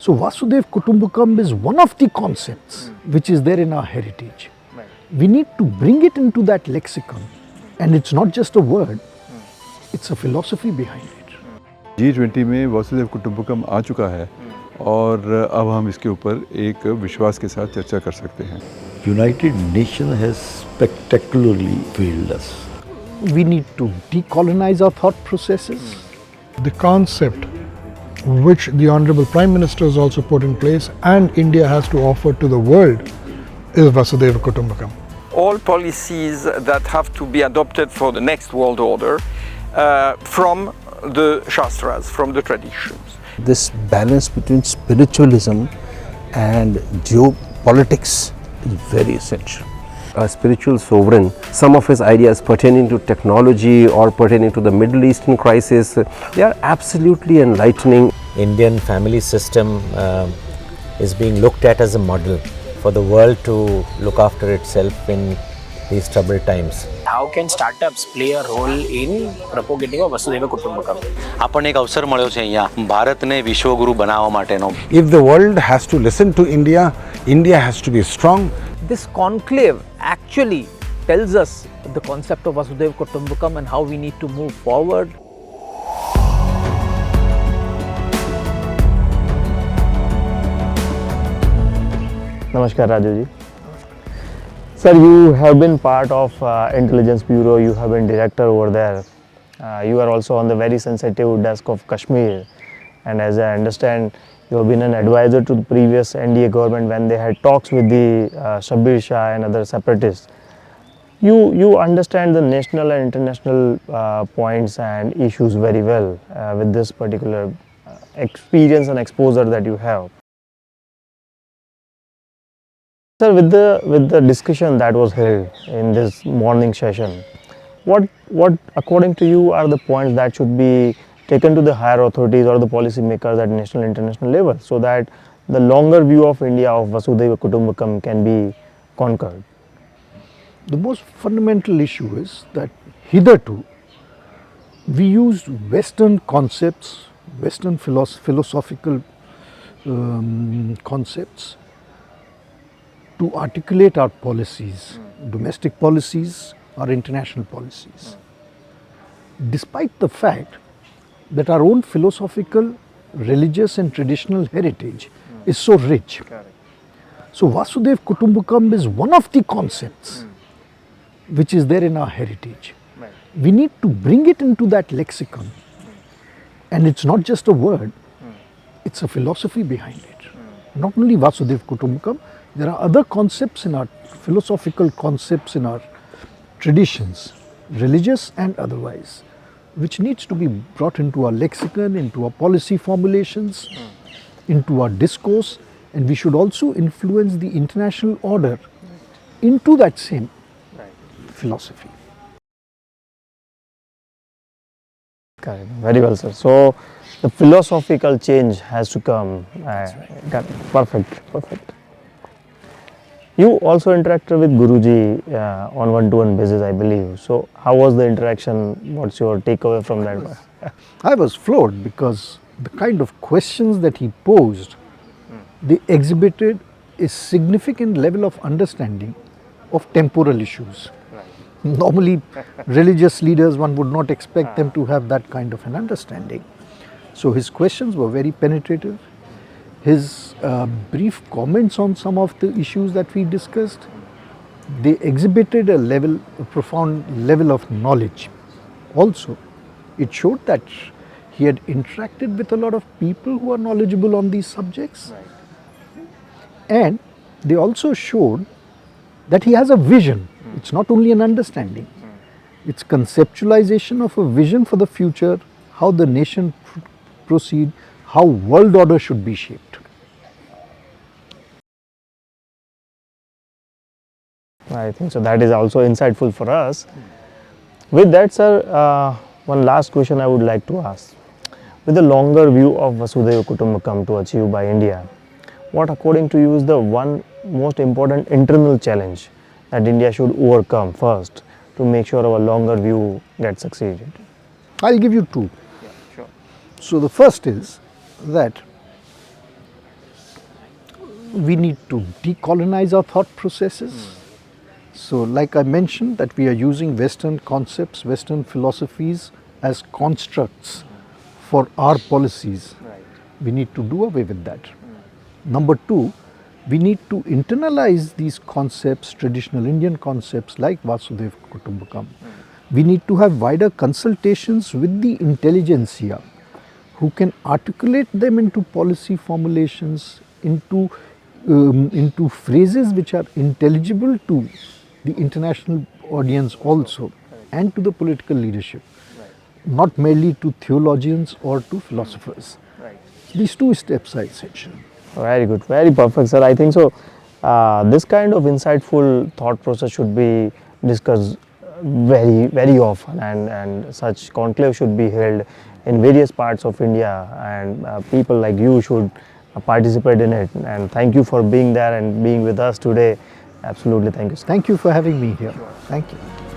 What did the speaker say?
So Vasudhaiva Kutumbakam is one of the concepts which is there in our heritage. We need to bring it into that lexicon, and it's not just a word, it's a philosophy behind it. G20 में वासुदेव कुटुंबकम आ चुका है और अब हम इसके ऊपर एक विश्वास के साथ चर्चा कर सकते हैं. United Nations has spectacularly failed us. We need to decolonize our thought processes. The concept which the Honorable Prime Minister has also put in place and India has to offer to the world is Vasudhaiva Kutumbakam. All policies that have to be adopted for the next world order from the Shastras, from the traditions. This balance between spiritualism and geopolitics is very essential. A spiritual sovereign, some of his ideas pertaining to technology or pertaining to the Middle Eastern crisis, they are absolutely enlightening. Indian family system is being looked at as a model for the world to look after itself in these troubled times. How can startups play a role in propagating of Vasudhaiva Kutumbakam? આપણને એક અવસર મળ્યો છે અહીંયા ભારતને વિશ્વગુરુ બનાવવા માટેનો. If the world has to listen to India, India has to be strong. This conclave actually tells us the concept of Vasudhaiva Kutumbakam and how we need to move forward. Namaskar Raju ji. Sir, you have been part of Intelligence Bureau, you have been director over there. You are also on the very sensitive desk of Kashmir, and as I understand, you have been an advisor to the previous NDA government when they had talks with the Shabbir Shah and other separatists. You understand the national and international points and issues very well with this particular experience and exposure that you have. Sir, with the discussion that was held in this morning session, what according to you are the points that should be taken to the higher authorities or the policy makers at national and international level so that the longer view of India of Vasudhaiva Kutumbakam can be conquered? The most fundamental issue is that hitherto we used Western concepts, Western philosophical concepts to articulate our policies, domestic policies or international policies. Despite the fact that our own philosophical, religious and traditional heritage is so rich. So Vasudhaiva Kutumbakam is one of the concepts which is there in our heritage. We need to bring it into that lexicon, and it's not just a word, it's a philosophy behind it. Not only Vasudhaiva Kutumbakam, there are other concepts in our philosophical concepts in our traditions, religious and otherwise, which needs to be brought into our lexicon, into our policy formulations, into our discourse, and we should also influence the international order into that same philosophy. Correct. Very well, sir. So the philosophical change has to come. Perfect. You also interacted with Guruji on one-to-one basis, I believe. So how was the interaction? What's your takeaway from that? I was floored because the kind of questions that he posed, they exhibited a significant level of understanding of temporal issues. Normally, religious leaders, one would not expect them to have that kind of an understanding. So his questions were very penetrative. His brief comments on some of the issues that we discussed, they exhibited a profound level of knowledge. Also, it showed that he had interacted with a lot of people who are knowledgeable on these subjects. And they also showed that he has a vision. It's not only an understanding, it's conceptualization of a vision for the future, how the nation proceed, how world order should be shaped. I think so. That is also insightful for us. With that, sir, one last question I would like to ask. With the longer view of Vasudhaiva Kutumbakam to achieve by India, what according to you is the one most important internal challenge that India should overcome first to make sure our longer view gets succeeded? I'll give you two. Yeah, sure. So the first is that We need to decolonize our thought processes. So like I mentioned that we are using Western concepts, Western philosophies as constructs for our policies. We need to do away with that. Number two, we need to internalize these concepts, traditional Indian concepts like Vasudhaiva Kutumbakam. We need to have wider consultations with the intelligentsia who can articulate them into policy formulations, into phrases which are intelligible to the international audience also and to the political leadership, not merely to theologians or to philosophers. These two steps are essential. Very good, very perfect, sir. I think so. This kind of insightful thought process should be discussed very often, and such conclave should be held in various parts of India, and people like you should participate in it. And thank you for being there and being with us today. Absolutely, thank you, sir. Thank you for having me here. Thank you.